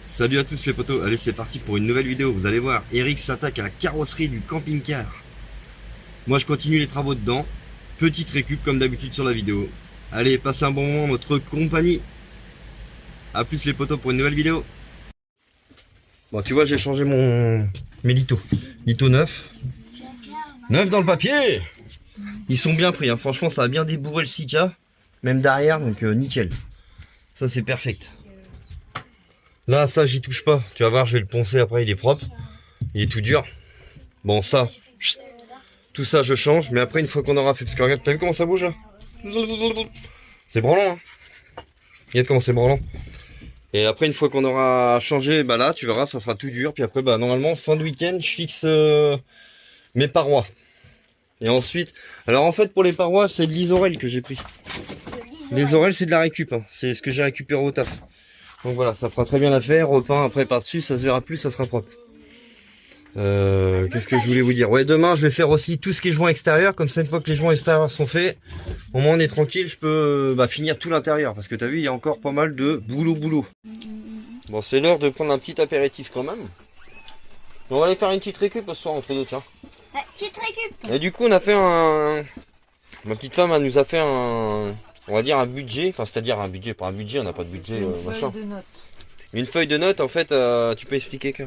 Salut à tous les potos, allez c'est parti pour une nouvelle vidéo. Vous allez voir, Eric s'attaque à la carrosserie du camping-car. Moi je continue les travaux dedans. Petite récup comme d'habitude sur la vidéo. Allez, passez un bon moment en notre compagnie. A plus les potos pour une nouvelle vidéo. Bon tu vois, j'ai changé mes litos. Litos neufs. Neufs dans le papier. Ils sont bien pris, hein. Franchement ça a bien débourré le Sika. Même derrière, donc nickel. Ça c'est perfect. Là, ça, j'y touche pas. Tu vas voir, je vais le poncer après, il est propre. Il est tout dur. Bon, ça, tout ça, je change. Mais après, une fois qu'on aura fait... Parce que regarde, t'as vu comment ça bouge là? C'est branlant, hein. Regarde comment c'est branlant. Et après, une fois qu'on aura changé, bah là, tu verras, ça sera tout dur. Puis après, bah normalement, fin de week-end, je fixe mes parois. Et ensuite... Alors en fait, pour les parois, c'est de l'isorel que j'ai pris. L'isorel, c'est de la récup, hein. C'est ce que j'ai récupéré au taf. Donc voilà, ça fera très bien l'affaire. Repeint après par-dessus, ça se verra plus, ça sera propre. Qu'est-ce que je voulais vous dire? Ouais, demain, je vais faire aussi tout ce qui est joint extérieur. Comme ça, une fois que les joints extérieurs sont faits, au moins on est tranquille. Je peux finir tout l'intérieur. Parce que t'as vu, il y a encore pas mal de boulot. Bon, c'est l'heure de prendre un petit apéritif quand même. On va aller faire une petite récup ce soir entre deux, tiens. Ouais, petite récup. Et du coup, on a fait un... Ma petite femme, elle nous a fait un... On va dire un budget, enfin c'est-à-dire un budget, pas un budget, on n'a pas de budget, machin. De notes. Une feuille de notes, en fait, tu peux expliquer que...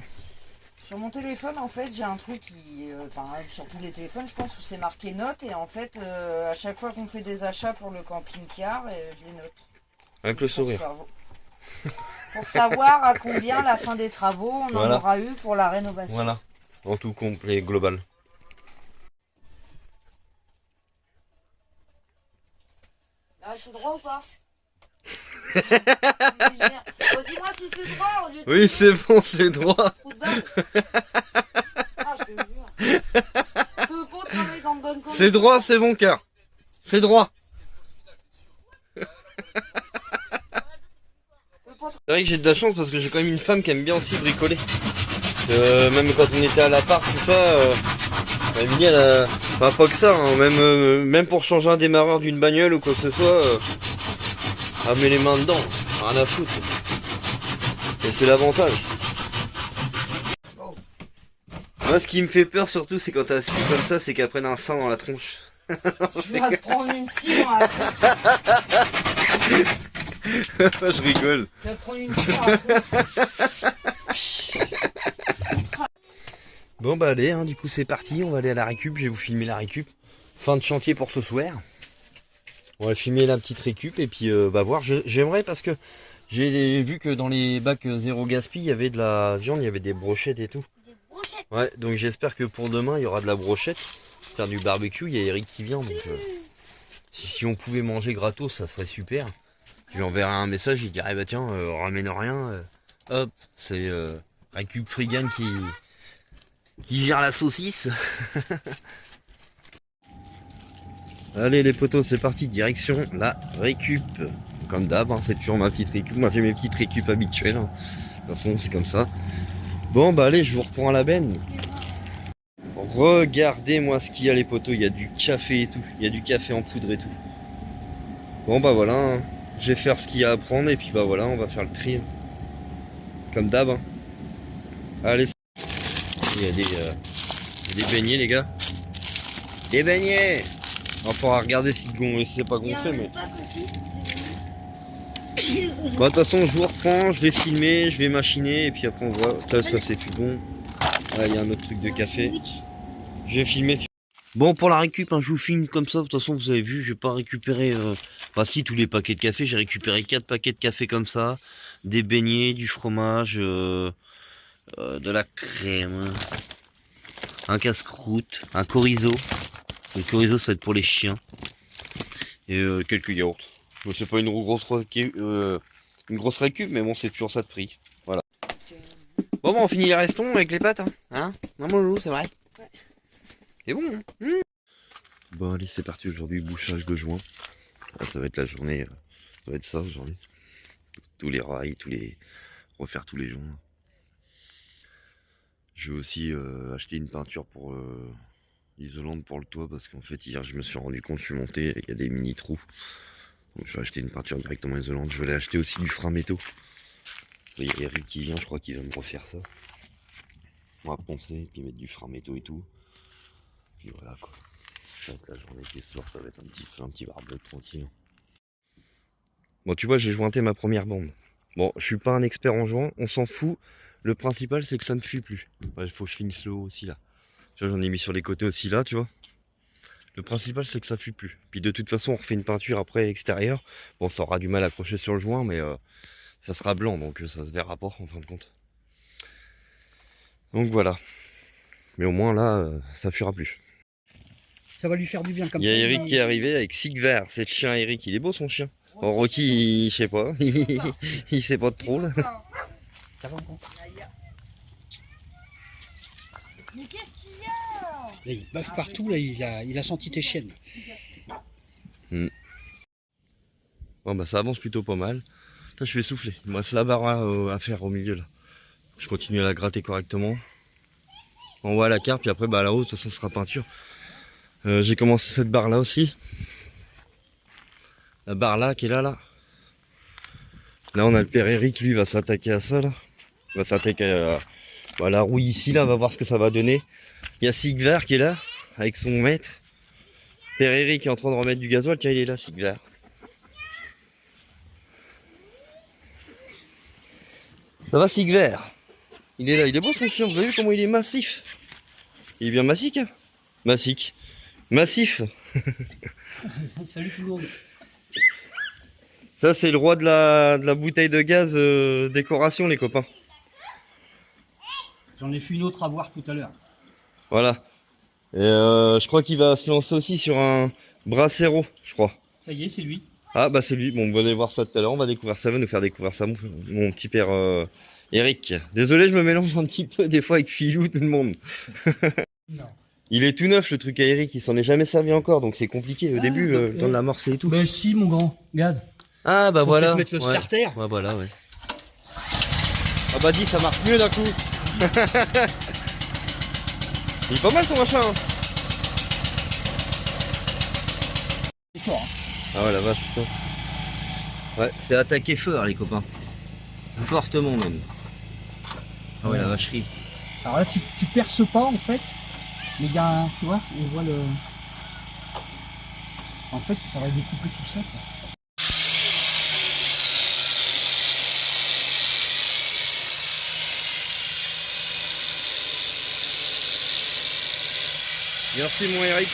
Sur mon téléphone, en fait, j'ai un truc qui... Enfin, sur tous les téléphones, je pense, où c'est marqué notes. Et en fait, à chaque fois qu'on fait des achats pour le camping-car, je les note. Avec le sourire. Pour savoir à combien, la fin des travaux, on Voilà. en aura eu pour la rénovation. Voilà, en tout complet, global. Là, je suis droit ou pas? Dis-moi si c'est droit au lieu de... Oui, c'est bon, c'est droit. Ah, je te jure. Tu peux pas travailler dans de bonnes conditions. C'est droit, c'est bon cœur. C'est droit. C'est vrai que j'ai de la chance parce que j'ai quand même une femme qui aime bien aussi bricoler. Même quand on était à l'appart, tout ça, elle me dit, enfin, pas que ça, hein, même pour changer un démarreur d'une bagnole ou quoi que ce soit, elle met les mains dedans, rien à foutre. Et c'est l'avantage. Moi, ce qui me fait peur surtout, c'est quand t'es assis comme ça, c'est qu'elle prenne un sang dans la tronche. Je vais te prendre une scie dans la tronche. Je rigole. Je vais te prendre une scie dans la tronche. Bon bah allez, hein, du coup c'est parti, on va aller à la récup, je vais vous filmer la récup. Fin de chantier pour ce soir. On va filmer la petite récup et puis voir, j'aimerais parce que j'ai vu que dans les bacs zéro gaspille, il y avait de la viande, il y avait des brochettes et tout. Des brochettes. Ouais, donc j'espère que pour demain il y aura de la brochette. Faire du barbecue, il y a Eric qui vient, donc si on pouvait manger gratos, ça serait super. Je lui enverrai un message, il dirait bah tiens, ramène rien, hop, c'est récup Frigane qui gère la saucisse. Allez les potos, c'est parti, direction la récup. Comme d'hab, hein, c'est toujours ma petite récup. Moi j'ai mes petites récup habituelles, hein. De toute façon c'est comme ça. Bon bah allez, je vous reprends à la benne. Regardez-moi ce qu'il y a les potos, il y a du café et tout. Il y a du café en poudre et tout. Bon bah voilà, hein. Je vais faire ce qu'il y a à prendre et puis bah voilà, on va faire le tri. Comme d'hab, hein. Allez. Il y a des beignets les gars. Des beignets. On faudra regarder si c'est pas gonflé mais... Bah de toute façon je vous reprends, je vais filmer, je vais machiner et puis après on voit. Ça c'est plus bon. Là il y a un autre truc de café. Je vais filmer. Bon pour la récup, hein, je vous filme comme ça, de toute façon vous avez vu, je vais pas récupérer... Enfin si, tous les paquets de café, j'ai récupéré 4 paquets de café comme ça. Des beignets, du fromage, de la crème. Un casse-croûte, un chorizo. Le chorizo ça va être pour les chiens. Et quelques yaourts. Bon, c'est pas une grosse récup, mais bon c'est toujours ça de prix. Voilà. Bon on finit les restons avec les pâtes. Hein, non mon loup, c'est vrai. Ouais. C'est bon. Hein. Bon allez c'est parti aujourd'hui, bouchage de joint. Ah, ça va être la journée, ça va être ça aujourd'hui. Tous les rails, refaire tous les joints. Je vais aussi acheter une peinture pour... isolante pour le toit parce qu'en fait hier je me suis rendu compte, je suis monté et il y a des mini trous. Donc je vais acheter une peinture directement isolante. Je vais aller acheter aussi du frein métaux. Il y a Eric qui vient, je crois qu'il va me refaire ça. On va poncer, puis mettre du frein métaux et tout. Puis voilà quoi. Ça va être la journée qui sort, ça va être un petit barbecue tranquille. Bon tu vois, j'ai jointé ma première bande. Bon, je suis pas un expert en joint, on s'en fout. Le principal c'est que ça ne fuit plus. Il faut que je finisse le haut aussi là. Tu vois, j'en ai mis sur les côtés aussi là, tu vois. Le principal c'est que ça fuit plus. Puis de toute façon on refait une peinture après extérieure. Bon ça aura du mal à accrocher sur le joint mais ça sera blanc donc ça se verra pas en fin de compte. Donc voilà. Mais au moins là ça fuira plus. Ça va lui faire du bien comme Il ça. y a Eric qui est arrivé avec Sigvar, c'est le chien Eric, il est beau son chien. Oh, Rocky, je sais pas, il sait pas de trop là. Ça va encore. Mais qu'est-ce qu'il y a? Là, il baffe partout, là, il a senti tes chiennes. Bon bah ça avance plutôt pas mal. Là je vais souffler, il me reste la barre à faire au milieu là. Je continue à la gratter correctement. On voit la carte, puis après bah là-haut de toute façon ce sera peinture. J'ai commencé cette barre là aussi. La barre là qui est là. Là on a le père Eric, lui va s'attaquer à ça là. Il va s'attaquer à la rouille ici là, on va voir ce que ça va donner. Il y a Sigvar qui est là, avec son maître. Père Eric est en train de remettre du gasoil, tiens il est là Sigvar. Ça va Sigvar? Il est là, il est beau son chien, vous avez vu comment il est massif? Il est bien massique hein? Massique. Massif. Salut tout le monde. Ça c'est le roi de la bouteille de gaz décoration les copains. J'en ai fait une autre à voir tout à l'heure. Voilà. Et je crois qu'il va se lancer aussi sur un Bracero, je crois. Ça y est, c'est lui. Ah bah c'est lui, bon on va aller voir ça tout à l'heure, on va découvrir ça, va nous faire découvrir ça mon petit père Eric. Désolé je me mélange un petit peu des fois avec Philou, tout le monde. Non. Il est tout neuf le truc à Eric, il s'en est jamais servi encore donc c'est compliqué au début, le temps de l'amorcer et tout. Bah si mon grand, regarde. Ah bah Faut voilà. peut-être mettre le starter. Ouais voilà ouais. Ah bah dis ça marche mieux d'un coup. Il est pas mal son machin hein. C'est fort. Hein. Ah ouais la vache putain. Ouais c'est attaqué fort les copains. Fortement même. Ah ouais la vacherie. Alors là, tu perces pas en fait. Mais il y a un, tu vois, on voit le... En fait, il faudrait découper tout ça, quoi. Merci mon Eric.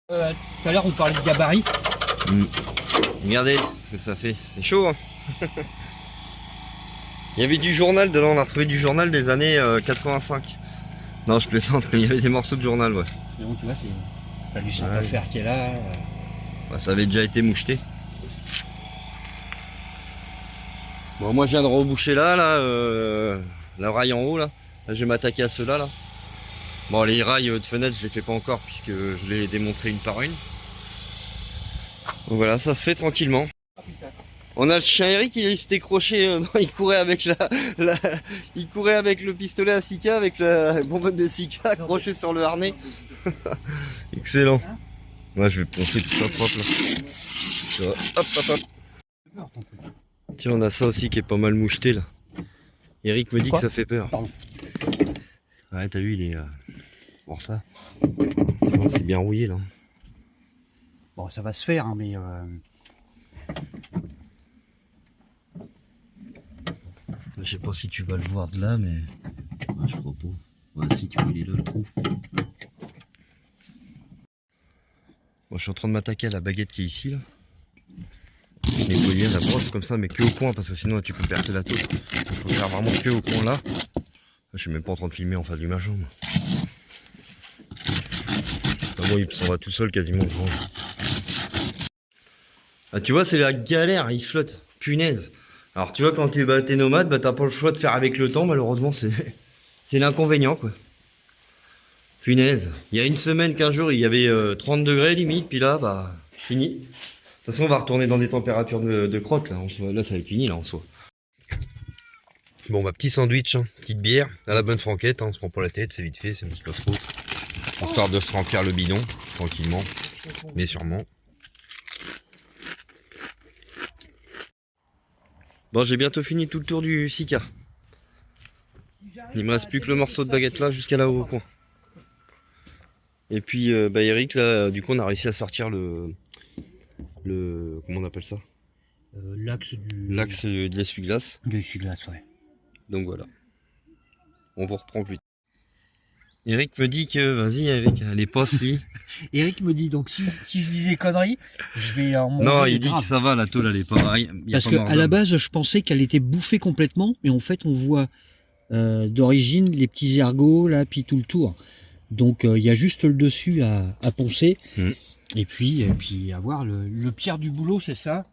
Tout à l'heure, on parlait de gabarit. Regardez ce que ça fait. C'est chaud hein. Il y avait du journal dedans, on a retrouvé du journal des années 85. Non je plaisante, mais il y avait des morceaux de journal ouais. Mais bon, tu vois, t'as du simple à faire qui est là. Bah, ça avait déjà été moucheté. Bon moi je viens de reboucher là, la rail en haut là. Là je vais m'attaquer à ceux-là là. Bon les rails de fenêtre je les fais pas encore puisque je les ai démontrés une par une. Donc voilà, ça se fait tranquillement. On a le chien Eric, il s'était décroché, il courait avec il courait avec le pistolet à Sika, avec la bonbonne de Sika accrochée sur le harnais. Excellent. Moi je vais poncer tout ça propre là. Tu vois, hop hop hop. Tiens on a ça aussi qui est pas mal moucheté là. Eric me dit que ça fait peur. Pardon. Ouais t'as vu il est... Bon ça. C'est bien rouillé là. Bon, ça va se faire, hein, mais... Je sais pas si tu vas le voir de là, mais... Ah, je crois pas. Ouais, si tu vois, il est là le trou. Bon, je suis en train de m'attaquer à la baguette qui est ici, là. Nettoyer la brosse comme ça, mais que au coin, parce que sinon tu peux percer la tôle. Il faut faire vraiment que au coin là. Je suis même pas en train de filmer en face du machin. Bon, il s'en va tout seul quasiment le joint. Ah, tu vois, c'est la galère, il flotte. Punaise. Alors, tu vois, quand tu es nomade, bah, t'as pas le choix de faire avec le temps, malheureusement, c'est l'inconvénient, quoi. Punaise. Il y a une semaine, 15 jours, il y avait 30 degrés limite, puis là, bah, fini. De toute façon, on va retourner dans des températures de crotte, là. Là, ça va être fini, là, en soi. Bon, bah, petit sandwich, hein, petite bière, à la bonne franquette, hein, on se prend pas la tête, c'est vite fait, c'est un petit casse-croûte. Histoire de se remplir le bidon, tranquillement, mais sûrement. Bon, j'ai bientôt fini tout le tour du Sika. Il me reste plus que le morceau de baguette là, jusqu'à là au coin. Et puis, Eric, là, du coup, on a réussi à sortir le comment on appelle ça? L'axe de l'essuie-glace. de l'essuie-glace, ouais. Donc voilà. On vous reprend plus tard. Eric me dit que, vas-y Eric, allez pas si. Eric me dit donc si je dis des conneries, je vais en manger. Non, il dit grave. que ça va, la tôle elle est pas. Parce que à la base, je pensais qu'elle était bouffée complètement, mais en fait, on voit d'origine les petits ergots là, puis tout le tour. Donc il y a juste le dessus à poncer. Et puis avoir le pire du boulot, c'est ça.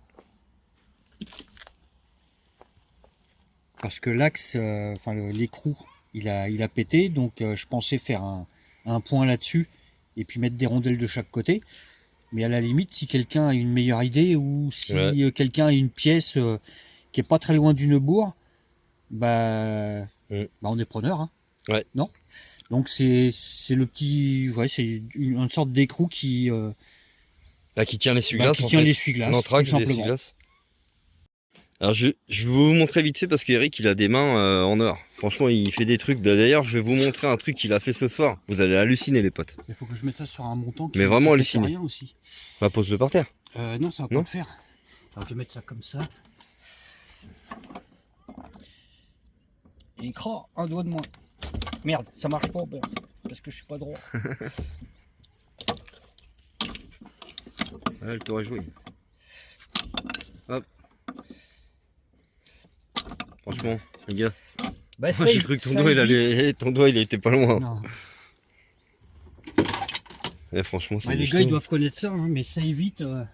Parce que l'axe, enfin l'écrou, il a pété, donc je pensais faire un point là-dessus et puis mettre des rondelles de chaque côté. Mais à la limite, si quelqu'un a une meilleure idée ou si quelqu'un a une pièce qui est pas très loin du Neubourg, bah on est preneur. Hein. Ouais. Non. Donc c'est le petit, c'est une sorte d'écrou qui qui tient l'essuie-glace. Qui tient l'essuie-glace. L'anthrax l'essuie-glace. Alors je vais vous montrer vite fait parce qu'Eric il a des mains en or. Franchement il fait des trucs. D'ailleurs je vais vous montrer un truc qu'il a fait ce soir. Vous allez halluciner les potes. Il faut que je mette ça sur un montant qui mais vraiment qui halluciner. Rien aussi. Bah pose-le par terre. Non ça va pas le faire. Alors je vais mettre ça comme ça. Et un doigt de moins. Merde, ça marche pas parce que je suis pas droit. Elle t'aurait joué. Hop. Franchement, les gars. Bah, moi j'ai cru que ton doigt il était pas loin. Non. Et franchement, c'est les gars ils doivent connaître ça, hein, mais ça évite de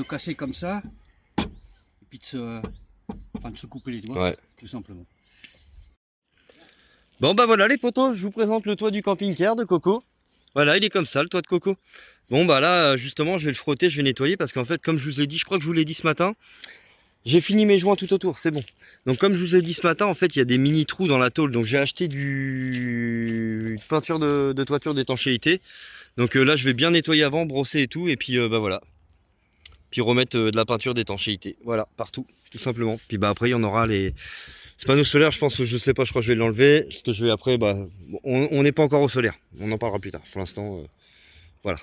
casser comme ça. Et puis de se couper les doigts, tout simplement. Bon bah voilà les potos, je vous présente le toit du camping-car de Coco. Voilà, il est comme ça le toit de Coco. Bon bah là justement je vais le frotter, je vais nettoyer parce qu'en fait comme je vous ai dit, je crois que je vous l'ai dit ce matin, j'ai fini mes joints tout autour, c'est bon. Donc comme je vous ai dit ce matin, en fait il y a des mini trous dans la tôle, donc j'ai acheté du peinture de toiture d'étanchéité. Donc là je vais bien nettoyer avant, brosser et tout, et puis bah voilà. Puis remettre de la peinture d'étanchéité, voilà, partout, tout simplement. Puis bah après il y en aura les panneaux solaires, je pense, je sais pas, je crois que je vais l'enlever. Ce que je vais après, bah on n'est pas encore au solaire, on en parlera plus tard. Pour l'instant, voilà.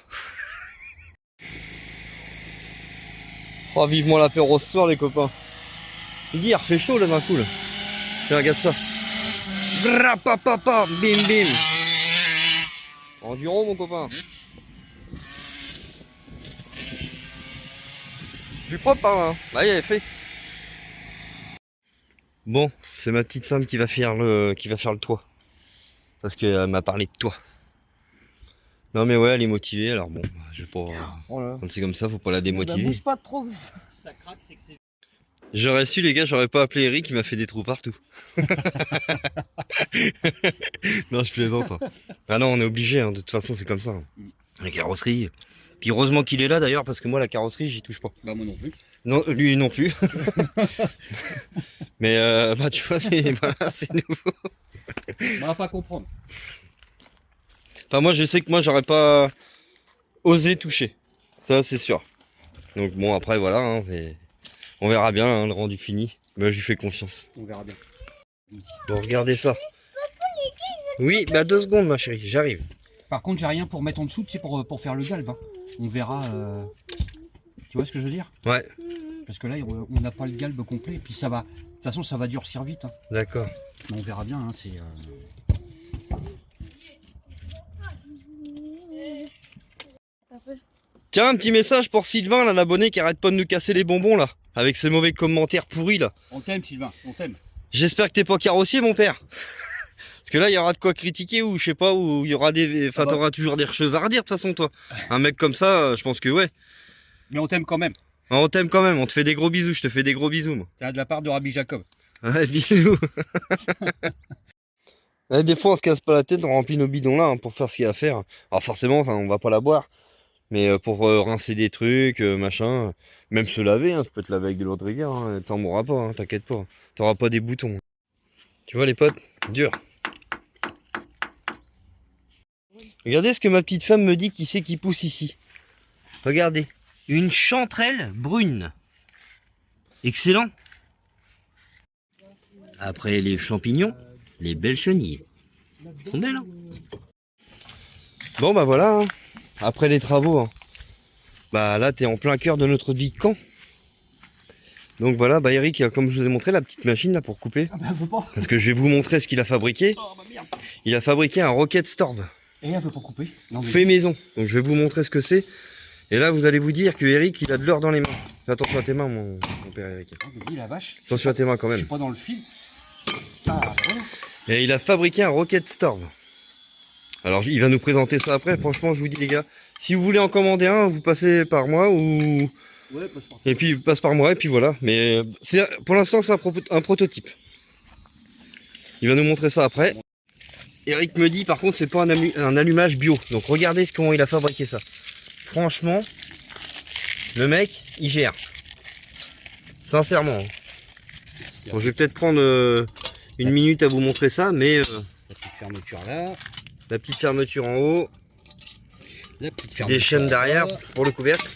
Oh vivement l'apéro ce soir les copains. Il dit il refait chaud là d'un coup là. Tiens, regarde ça. Grapapapa, bim bim. Enduro mon copain. Je suis propre par là. Là il avait fait. Bon, c'est ma petite femme qui va faire le toit. Parce qu'elle m'a parlé de toi. Non mais ouais, elle est motivée, alors bon, je vais pas... Quand c'est comme ça, faut pas la démotiver. Bouge pas trop. Ça craque, c'est que c'est... J'aurais su les gars, j'aurais pas appelé Eric, il m'a fait des trous partout. Non, je plaisante. Hein. Ah non, on est obligé, hein, de toute façon c'est comme ça. Hein. La carrosserie. Puis heureusement qu'il est là d'ailleurs, parce que moi la carrosserie, j'y touche pas. Bah moi non plus. Non, lui non plus. Mais bah tu vois, c'est nouveau. On va pas comprendre. Enfin moi je sais que moi j'aurais pas osé toucher. Ça c'est sûr. Donc bon après voilà, hein, on verra bien hein, le rendu fini. Mais je lui fais confiance. On verra bien. Bon regardez ça. Oui, bah 2 secondes ma chérie, j'arrive. Par contre j'ai rien pour mettre en dessous, tu sais, pour faire le galbe. Hein. On verra. Tu vois ce que je veux dire? Ouais. Parce que là on n'a pas le galbe complet. Et puis ça va. De toute façon ça va durcir vite. Hein. D'accord. Mais on verra bien. Hein, c'est. Tiens, un petit message pour Sylvain, là, l'abonné qui arrête pas de nous casser les bonbons là, avec ses mauvais commentaires pourris là. On t'aime Sylvain, on t'aime. J'espère que t'es pas carrossier mon père. Parce que là il y aura de quoi critiquer ou je sais pas, ou il y aura des... Enfin t'auras toujours des choses à redire de toute façon toi. Un mec comme ça, je pense que ouais. Mais on t'aime quand même. On t'aime quand même, on te fait des gros bisous, je te fais des gros bisous moi. C'est de la part de Rabbi Jacob. Ouais, bisous. Ouais, des fois on se casse pas la tête, on remplit nos bidons là hein, pour faire ce qu'il y a à faire. Alors forcément, enfin, on va pas la boire. Mais pour rincer des trucs, machin, même se laver, hein, tu peux te laver avec de l'eau de rivière, hein, t'en mourras pas, hein, t'inquiète pas. T'auras pas des boutons. Tu vois les potes, dur. Regardez ce que ma petite femme me dit qui c'est qui pousse ici. Regardez. Une chanterelle brune. Excellent. Après les champignons, les belles chenilles. Elles sont belles, hein. Bon bah voilà, hein. Après les travaux, hein. Bah là t'es en plein cœur de notre vie de Caen. Donc voilà, bah Eric, comme je vous ai montré la petite machine là pour couper. Ah bah faut pas. Parce que je vais vous montrer ce qu'il a fabriqué. Oh bah merde. Il a fabriqué un Rocket Storm. Et elle veut pas couper. Non, mais... Fait maison. Donc je vais vous montrer ce que c'est. Et là vous allez vous dire que Eric il a de l'or dans les mains. Fais attention à tes mains mon père Eric. Ah, mais dis la vache. Attention à tes mains quand Je même. suis pas dans le fil. Ah voilà. Et il a fabriqué un Rocket Storm. Alors il va nous présenter ça après. Franchement je vous dis les gars, si vous voulez en commander un, vous passez par moi ou... Ouais, passe par. Et puis passe par moi et puis voilà. Mais c'est pour l'instant c'est un prototype. Il va nous montrer ça après. Eric me dit par contre c'est pas un allumage bio. Donc regardez comment il a fabriqué ça. Franchement, le mec il gère. Sincèrement. Bon, je vais peut-être prendre une minute à vous montrer ça, mais La petite fermeture là. la petite fermeture en haut, La petite fermeture. des chaînes derrière là. pour le couvercle,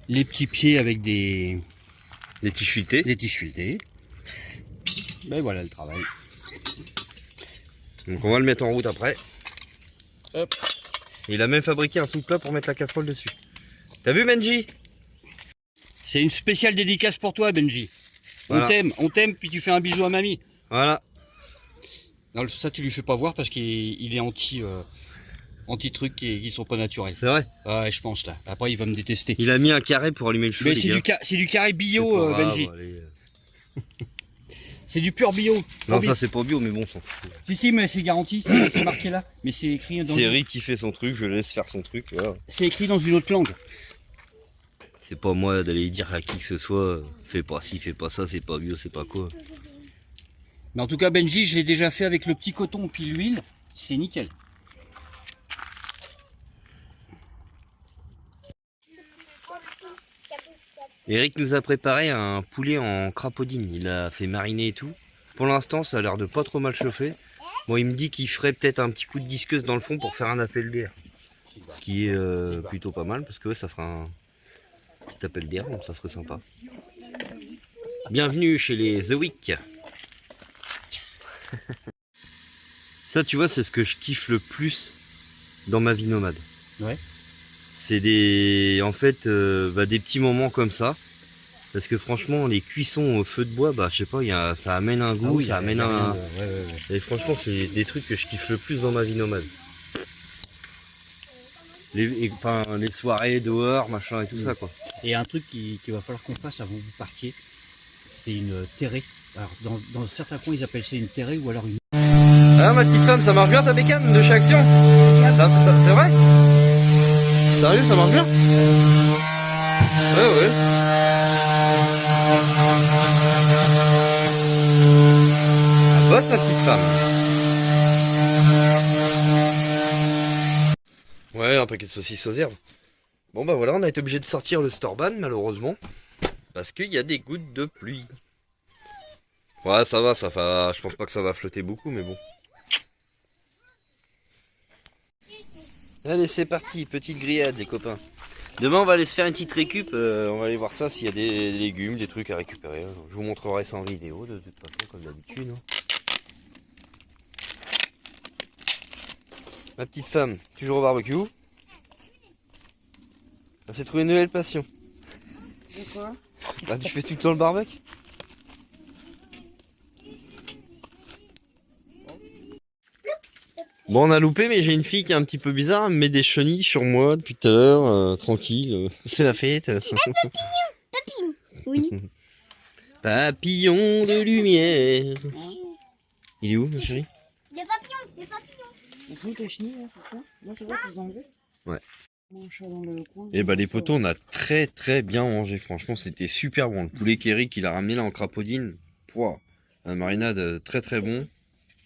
Les petits pieds avec des tissus filetés. tissus filetés. Ben voilà le travail. Donc on va le mettre en route après. Hop. Et il a même fabriqué un sous-plat pour mettre la casserole dessus. T'as vu Benji? C'est une spéciale dédicace pour toi, Benji. Voilà. On t'aime, puis tu fais un bisou à mamie. Voilà. Non, ça tu lui fais pas voir parce qu'il est anti trucs qui sont pas naturels. C'est vrai. Ouais, je pense là. Après, il va me détester. Il a mis un carré pour allumer le feu. Mais les c'est gars. c'est du carré bio, C'est pas grave, Benji. allez. C'est du pur bio. Non, Pur ça c'est pas bio, mais bon, on s'en fout. Si, mais c'est garanti. C'est marqué là. Mais c'est écrit dans. C'est Eric qui fait son truc, je le laisse faire son truc. Voilà. C'est écrit dans une autre langue. C'est pas moi d'aller dire à qui que ce soit, fais pas ci, fais pas ça, c'est pas bio, c'est pas quoi. Mais en tout cas, Benji, je l'ai déjà fait avec le petit coton puis l'huile. C'est nickel. Eric nous a préparé un poulet en crapaudine, il a fait mariner et tout. Pour l'instant ça a l'air de pas trop mal chauffer. Bon il me dit qu'il ferait peut-être un petit coup de disqueuse dans le fond pour faire un appel d'air. Ce qui est plutôt pas mal parce que ouais, ça fera un petit appel d'air donc ça serait sympa. Bienvenue chez les The Week. Ça tu vois c'est ce que je kiffe le plus dans ma vie nomade. Ouais. C'est des des petits moments comme ça. Parce que franchement les cuissons au feu de bois, bah je sais pas, ça amène un goût, ça amène un. Ouais. Et franchement c'est des trucs que je kiffe le plus dans ma vie nomade. Les soirées dehors, machin et tout ça quoi. Et un truc qu'il va falloir qu'on fasse avant que vous partiez, c'est une terrée. Alors dans certains coins ils appellent ça une terrée ou alors une. Ah ma petite femme, ça marche bien ta bécane de chez Action? C'est vrai? Sérieux, ça marche bien? Ouais. Ah, bosse ma petite femme. Ouais, un paquet de saucisses aux herbes. Bon bah voilà, on a été obligé de sortir le Storban malheureusement. Parce qu'il y a des gouttes de pluie. Ouais ça va, je pense pas que ça va flotter beaucoup mais bon. Allez c'est parti, petite grillade les copains. Demain on va aller se faire une petite récup, on va aller voir ça s'il y a des légumes, des trucs à récupérer. Je vous montrerai ça en vidéo de toute façon comme d'habitude. Ma petite femme, toujours au barbecue. Elle s'est trouvé une nouvelle passion. De quoi? Bah, tu fais tout le temps le barbecue. Bon on a loupé mais j'ai une fille qui est un petit peu bizarre, elle me met des chenilles sur moi depuis tout à l'heure, tranquille, c'est la fête. Papillon. Oui. Papillon de lumière. Il est où ma chérie? Le papillon. Ils sont tes chenilles là, c'est ça? Non, c'est vrai qu'ils ont enlevé? Ouais. Mon chat dans le coin. Et bah les potos on a très bien mangé, franchement c'était super bon. Le poulet qu'Eric il a ramené là en crapaudine, pouah, un marinade très bon.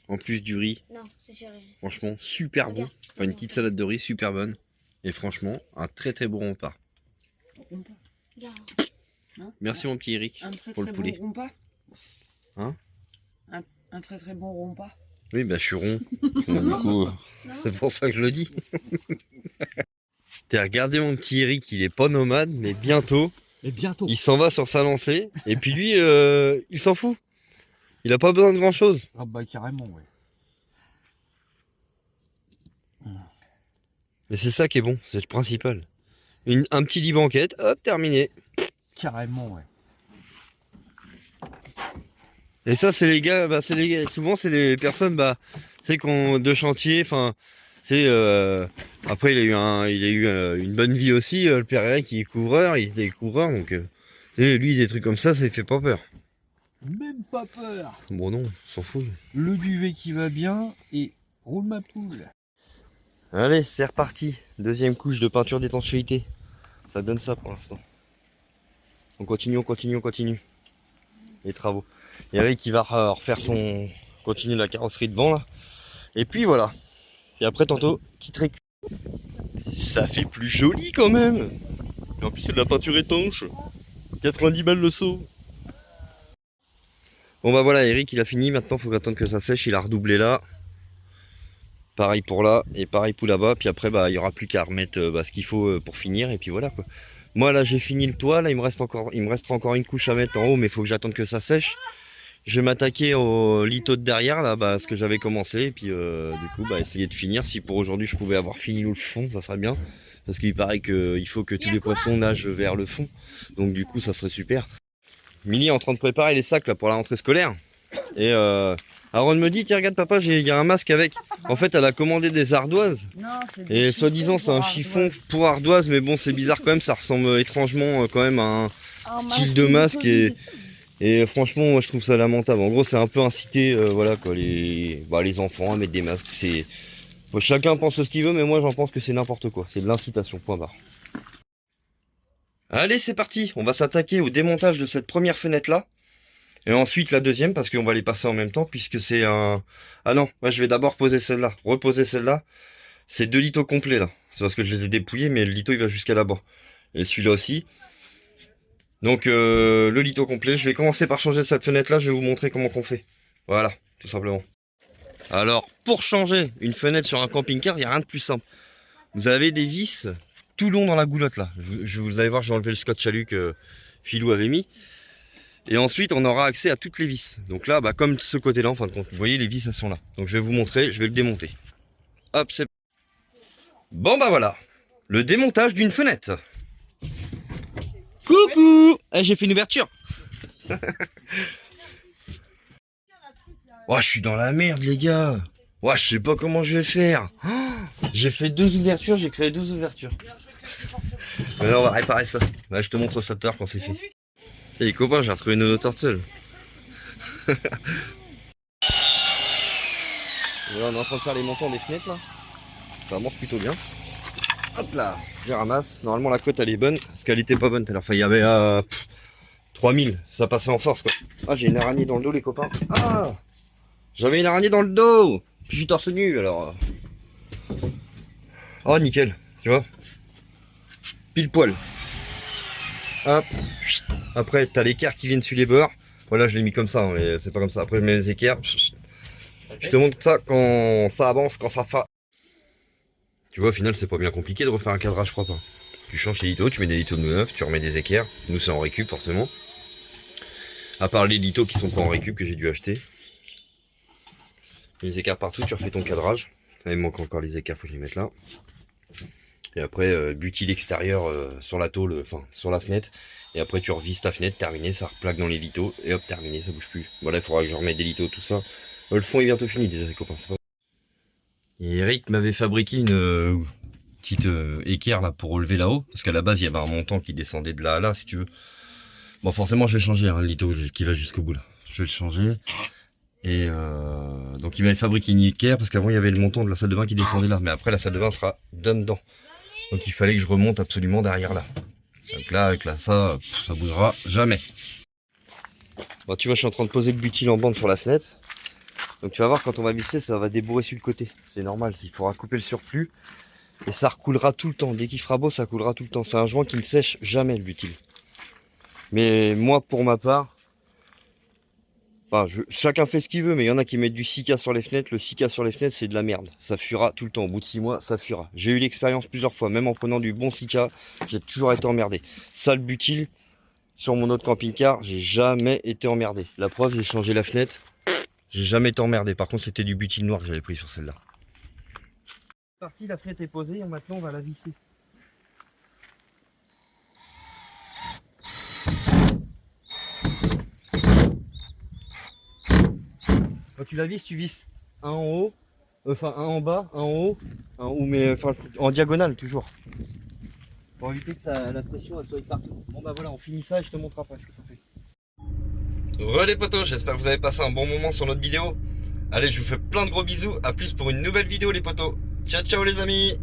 En plus du riz, Non, c'est sérieux. franchement super bon. Enfin une petite salade de riz super bonne. Et franchement un très bon repas. Regarde. Merci mon petit Eric Un très pour le poulet. bon repas. Hein? Un très bon repas. Oui, bah je suis rond. Du coup, c'est pour ça que je le dis. Regardez mon petit Eric, il est pas nomade, mais bientôt, Et bientôt. il s'en va sur sa lancée. Et puis lui, il s'en fout. Il a pas besoin de grand chose. Ah bah carrément, ouais. Et c'est ça qui est bon, c'est le principal. Un petit lit banquette, hop, terminé. Carrément, ouais. Et ça, c'est les gars, bah, souvent c'est les personnes, bah, c'est qu'on de chantier, enfin, c'est après il a eu une bonne vie aussi, le père Eric, il est couvreur, il était couvreur, donc lui des trucs comme ça il fait pas peur. Même pas peur. Bon non, s'en fout. Le duvet qui va bien et roule ma poule. Allez, c'est reparti. Deuxième couche de peinture d'étanchéité. Ça donne ça pour l'instant. On continue, on continue, on continue. Les travaux. Eric, il va refaire continuer la carrosserie devant là. Et puis voilà. Et après tantôt, petite récup. Ça fait plus joli quand même. Et en plus c'est de la peinture étanche. 90 balles le seau. Bon bah voilà, Eric il a fini. Maintenant faut attendre que ça sèche. Il a redoublé là. Pareil pour là et pareil pour là-bas. Puis après bah il y aura plus qu'à remettre ce qu'il faut pour finir. Et puis voilà quoi. Moi là j'ai fini le toit. Là il me restera encore une couche à mettre en haut. Mais il faut que j'attende que ça sèche. Je vais m'attaquer au lito de derrière là, ce que j'avais commencé. Et puis du coup essayer de finir. Si pour aujourd'hui je pouvais avoir fini le fond, ça serait bien. Parce qu'il paraît qu'il faut que tous les poissons nagent vers le fond. Donc du coup ça serait super. Milly est en train de préparer les sacs là pour la rentrée scolaire. Et Aaron me dit, tiens regarde papa, il y a un masque avec. En fait elle a commandé des ardoises. Non, c'est des Et chiffons soi-disant c'est un pour chiffon ardoise. pour ardoise. Mais bon c'est bizarre quand même, ça ressemble étrangement quand même à un style masque de de masque. Covid. Et franchement moi je trouve ça lamentable. En gros c'est un peu inciter voilà quoi, les enfants à mettre des masques. Chacun pense ce qu'il veut, mais moi j'en pense que c'est n'importe quoi. C'est de l'incitation, point barre. Allez c'est parti, on va s'attaquer au démontage de cette première fenêtre là. Et ensuite la deuxième, parce qu'on va les passer en même temps, puisque c'est un... Ah non, moi je vais d'abord poser celle-là, reposer celle-là. C'est 2 litos complets là. C'est parce que je les ai dépouillés, mais le lito il va jusqu'à là-bas. Et celui-là aussi. Donc le lito complet, je vais commencer par changer cette fenêtre là, je vais vous montrer comment qu'on fait. Voilà, tout simplement. Alors, pour changer une fenêtre sur un camping-car, il n'y a rien de plus simple. Vous avez des vis tout long dans la goulotte là. Vous allez voir, j'ai enlevé le scotch alu que Philou avait mis. Et ensuite, on aura accès à toutes les vis. Donc là, comme ce côté-là, en fin de compte, vous voyez, les vis, elles sont là. Donc je vais vous montrer, je vais le démonter. Hop, c'est... Bon bah voilà, le démontage d'une fenêtre. Coucou, j'ai fait une ouverture. Oh, je suis dans la merde les gars. Oh, je sais pas comment je vais faire. Oh, j'ai fait 2 ouvertures, j'ai créé 12 ouvertures. Alors on va réparer ça. Là, je te montre ça tout à l'heure quand c'est fait. Et les copains, j'ai retrouvé une turtle. Là, on est en train de faire les montants des fenêtres là. Ça avance plutôt bien. Hop là, je les ramasse. Normalement la cote elle est bonne, parce qu'elle était pas bonne tout à l'heure. Enfin, il y avait 3000, ça passait en force quoi. Ah, j'ai une araignée dans le dos les copains. Ah, j'avais une araignée dans le dos. Puis je suis torse nu alors. Oh nickel, tu vois. Pile poil. Hop. Après t'as l'équerre qui viennent sur les bords. Voilà, je l'ai mis comme ça, hein, mais c'est pas comme ça. Après je mets les équerres. Je te montre ça quand ça avance, quand ça fait. Tu vois, au final, c'est pas bien compliqué de refaire un cadrage, je crois pas. Tu changes les litos, tu mets des litos neufs, tu remets des équerres. Nous, c'est en récup, forcément. À part les litos qui sont pas en récup, que j'ai dû acheter. Les équerres partout, tu refais ton cadrage. Là, il me manque encore les équerres, faut que je les mette là. Et après, butil extérieur sur la tôle, enfin, sur la fenêtre. Et après, tu revises ta fenêtre, terminé, ça replaque dans les litos. Et hop, terminé, ça bouge plus. Voilà, il faudra que je remette des litos, tout ça. Le fond est bientôt fini déjà, les copains. C'est pas... Et Eric m'avait fabriqué une petite équerre là pour relever là-haut, parce qu'à la base il y avait un montant qui descendait de là à là si tu veux. Bon forcément je vais changer le lito qui va jusqu'au bout là. Je vais le changer. Et donc il m'avait fabriqué une équerre parce qu'avant il y avait le montant de la salle de bain qui descendait là, mais après la salle de bain sera dedans. Donc il fallait que je remonte absolument derrière là. Donc là avec là ça bougera jamais. Bon tu vois je suis en train de poser le butil en bande sur la fenêtre. Donc tu vas voir quand on va visser ça va débourrer sur le côté. C'est normal, il faudra couper le surplus. Et ça recoulera tout le temps. Dès qu'il fera beau ça coulera tout le temps. C'est un joint qui ne sèche jamais le butil. Mais moi pour ma part, Enfin, chacun fait ce qu'il veut, mais il y en a qui mettent du Sika sur les fenêtres. Le Sika sur les fenêtres, c'est de la merde. Ça fuira tout le temps. Au bout de 6 mois, ça fuira. J'ai eu l'expérience plusieurs fois, même en prenant du bon Sika, j'ai toujours été emmerdé. Ça, le butyl, sur mon autre camping-car, j'ai jamais été emmerdé. La preuve, j'ai changé la fenêtre. J'ai jamais été emmerdé. Par contre, c'était du butyl noir que j'avais pris sur celle-là. Partie, la fenêtre est posée. Maintenant, on va la visser. Quand tu la visses, tu visses un en haut, enfin un en bas, un en haut, mais enfin en diagonale toujours. Pour éviter que la pression elle soit partout. Bon bah voilà, on finit ça et je te montre après ce que ça fait. Re les potos, j'espère que vous avez passé un bon moment sur notre vidéo. Allez, je vous fais plein de gros bisous, à plus pour une nouvelle vidéo les potos. Ciao ciao les amis.